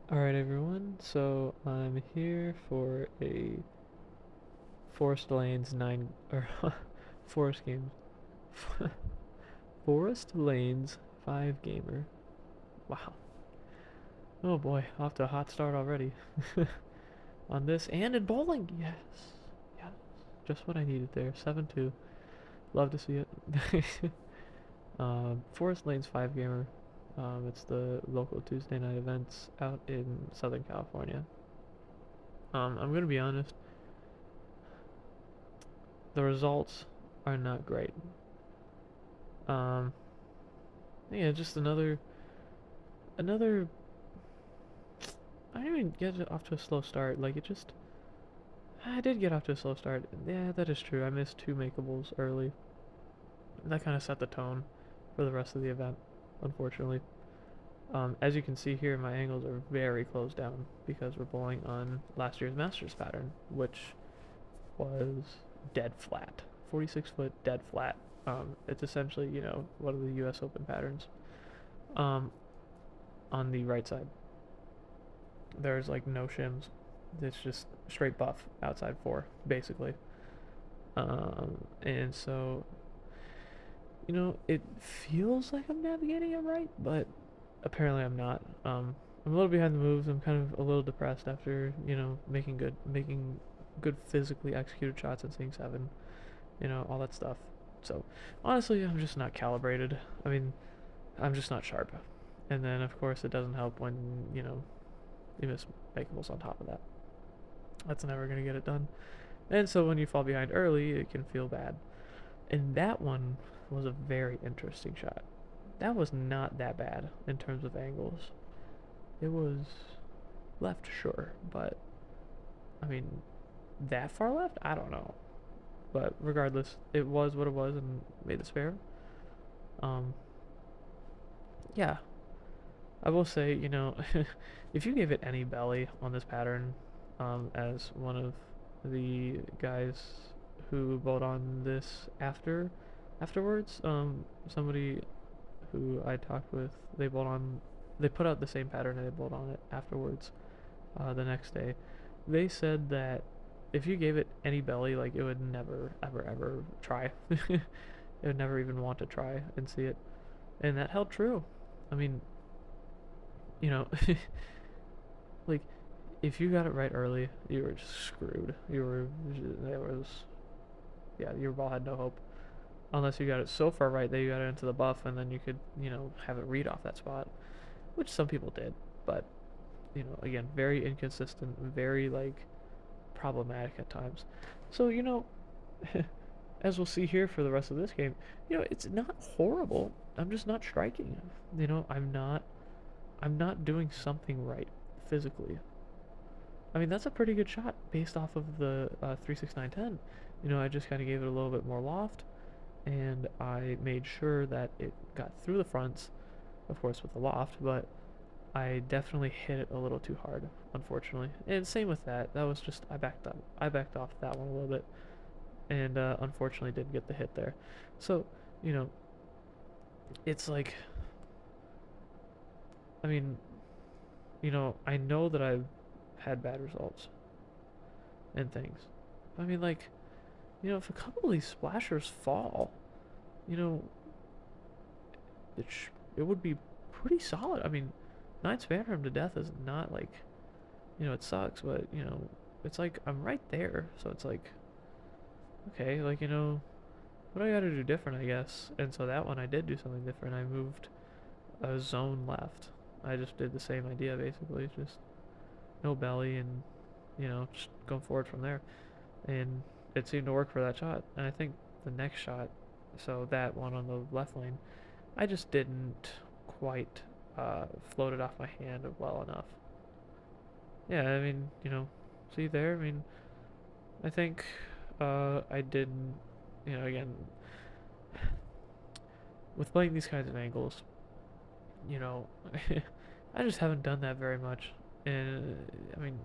Alright everyone, so I'm here for a Forest Lanes 9 or Forest Games Forest Lanes 5 gamer. Wow. Oh boy, off to a hot start already. On this and in bowling. Yes. Yes. Just what I needed there. 7-2. Love to see it. Forest Lanes 5 gamer. It's the local Tuesday night events out in Southern California. I'm gonna be honest, the results are not great. Um, yeah, just another. I didn't even get it off to a slow start. Like it just, I did get off to a slow start. Yeah, that is true. I missed two makeables early. That kind of set the tone for the rest of the event, unfortunately. As you can see here, my angles are very closed down because we're bowling on last year's Masters pattern, which was dead flat, 46 foot dead flat. It's essentially, one of the U.S. Open patterns. Um, on the right side, there's like no shims. It's just straight buff outside four, basically. And so, it feels like I'm navigating it right, but apparently I'm not. I'm a little behind the moves. I'm kind of a little depressed after, making good physically executed shots and seeing seven, all that stuff. So, honestly, I'm just not calibrated. I mean, I'm just not sharp. And then, of course, it doesn't help when, you miss makeables on top of that. That's never going to get it done. And so when you fall behind early, it can feel bad. And that one was a very interesting shot. That was not that bad in terms of angles. It was left, sure, but I mean, that far left? I don't know. But regardless, it was what it was and made the spare. Um, yeah, I will say, if you gave it any belly on this pattern, as one of the guys who bowled on this afterwards, somebody who I talked with, they put out the same pattern and they bowled on it afterwards, the next day. They said that if you gave it any belly, like it would never, ever, ever try. It would never even want to try and see it, and that held true. I mean, you know, like if you got it right early, you were just screwed. There was, yeah, your ball had no hope unless you got it so far right that you got it into the buff, and then you could, have it read off that spot, which some people did, but again, very inconsistent, very like problematic at times. So as we'll see here for the rest of this game, it's not horrible. I'm just not striking. I'm not doing something right physically. I mean, that's a pretty good shot based off of the 36910. I just kind of gave it a little bit more loft, and I made sure that it got through the fronts, of course with the loft, but I definitely hit it a little too hard, unfortunately. And same with that. That was just I backed up. I backed off that one a little bit, and unfortunately didn't get the hit there. So, you know, it's like, I mean, I know that I've had bad results and things. I mean, like, if a couple of these splashers fall, you know, it would be pretty solid. I mean, 9 spanner him to death is not like, it sucks, but, it's like I'm right there. So it's like, okay, like, what do I gotta do different, I guess? And so that one I did do something different. I moved a zone left. I just did the same idea basically, just no belly and just going forward from there. And it seemed to work for that shot. And I think the next shot, so that one on the left lane, I just didn't quite float it off my hand well enough. Yeah, I mean, see there. I mean, I think I did. Again, with playing these kinds of angles, you know, I just haven't done that very much. And I mean,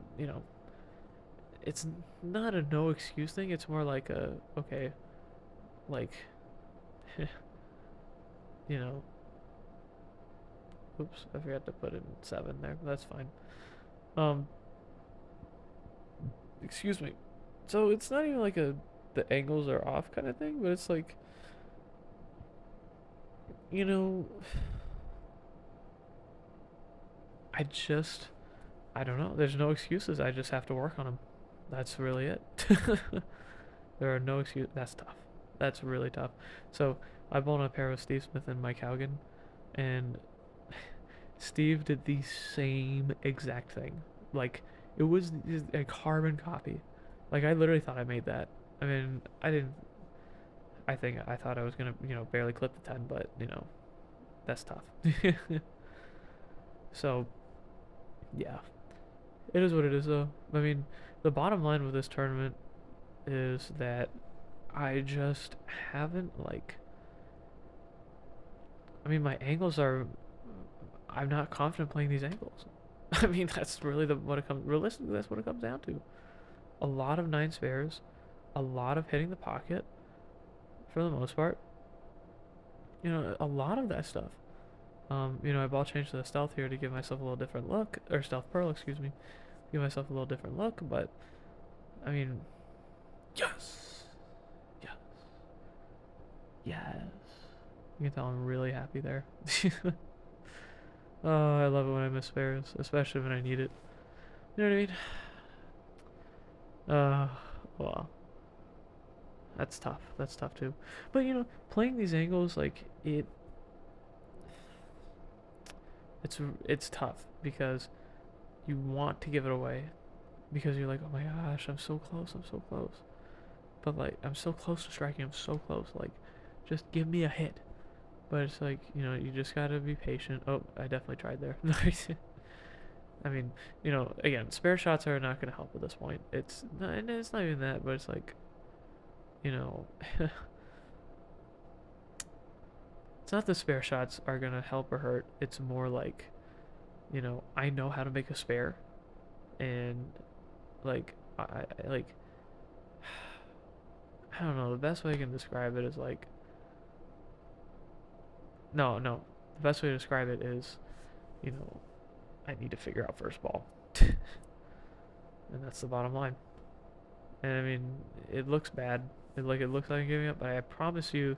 it's not a no excuse thing. It's more like a okay, like, you know, oops, I forgot to put in seven there. But that's fine. Um, excuse me. So it's not even like a the angles are off kind of thing, but it's like, you know, I just I don't know. There's no excuses. I just have to work on them. That's really it. There are no excuses. That's tough. That's really tough. So I bought a pair with Steve Smith and Mike Haugen, and Steve did the same exact thing. Like it was a carbon copy. Like I literally thought I made that. I mean, I didn't. I thought I was gonna, barely clip the 10, but that's tough. So yeah, it is what it is, though. I mean, the bottom line with this tournament is that I just haven't like. I mean, my angles are. I'm not confident playing these angles. I mean, that's really the what it comes. Realistically, that's what it comes down to. A lot of nine spares, a lot of hitting the pocket for the most part. A lot of that stuff. I ball changed to the stealth here to give myself a little different look, or stealth pearl, excuse me, give myself a little different look. But I mean, yes, yes, yes. You can tell I'm really happy there. Oh, I love it when I miss spares, especially when I need it. You know what I mean? Uh, well, that's tough. That's tough too. But playing these angles like it's tough because you want to give it away because you're like, oh my gosh, I'm so close, I'm so close. But like, I'm so close to striking, I'm so close. Like, just give me a hit. But it's like, you just gotta be patient. Oh, I definitely tried there. I mean, again, spare shots are not gonna help at this point. It's not even that, but it's like, you know, it's not the spare shots are gonna help or hurt. It's more like, I know how to make a spare, and like, I like, I don't know. The best way I can describe it is like, no, no. The best way to describe it is, you know, I need to figure out first ball, and that's the bottom line. And I mean, it looks bad. It looks like I'm giving up, but I promise you.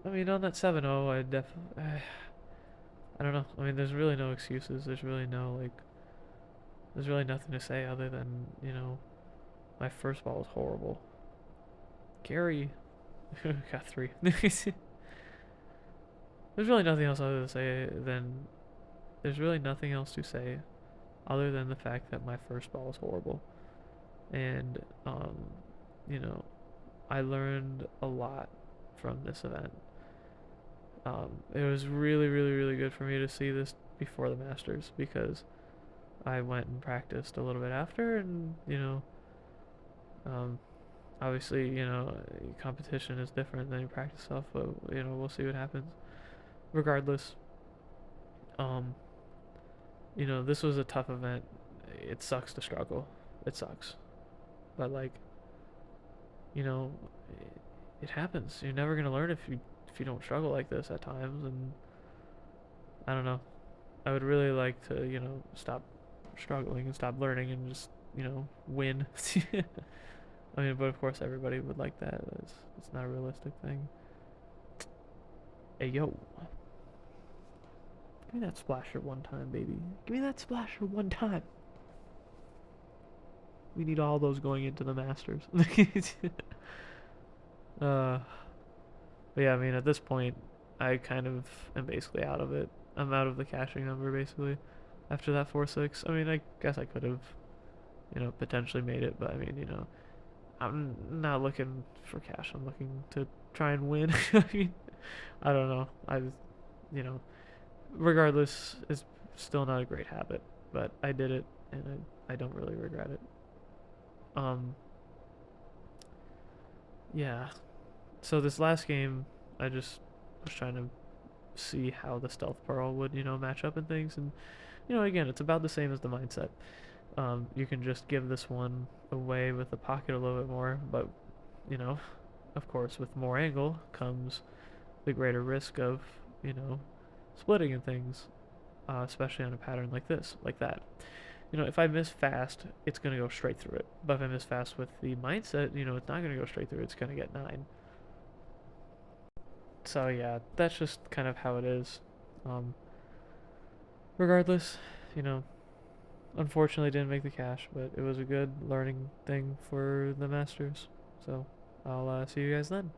I mean, on that 7-0, I definitely. I don't know. I mean, there's really no excuses. There's really no like. There's really nothing to say other than my first ball was horrible. Gary got 3. There's really nothing else other to say than. There's really nothing else to say other than the fact that my first ball was horrible, and you know, I learned a lot from this event. It was really, really, really good for me to see this before the Masters because I went and practiced a little bit after, and um, obviously, competition is different than your practice stuff, but we'll see what happens. Regardless, um, this was a tough event. It sucks to struggle. It sucks, but like, you know, it happens. You're never gonna learn if you don't struggle like this at times, and I don't know. I would really like to, stop struggling and stop learning and just, win. I mean, but of course everybody would like that. It's not a realistic thing. Hey yo, give me that splasher one time, baby. Give me that splasher one time. We need all those going into the Masters. uh, but yeah, I mean, at this point, I kind of am basically out of it. I'm out of the cashing number basically. After that 4-6, I mean, I guess I could have, potentially made it, but I mean, I'm not looking for cash. I'm looking to try and win. I mean, I don't know. You know, regardless, it's still not a great habit, but I did it, and I don't really regret it. Um, yeah. So this last game, I just was trying to see how the stealth pearl would, match up and things, and again, it's about the same as the mindset. You can just give this one away with the pocket a little bit more, but you know, of course, with more angle comes the greater risk of splitting and things, especially on a pattern like this, like that. if I miss fast, it's going to go straight through it. But if I miss fast with the mindset, it's not going to go straight through. It's going to get 9. So yeah, that's just kind of how it is. Um, Regardless, you know, unfortunately didn't make the cash, but it was a good learning thing for the Masters. So I'll see you guys then.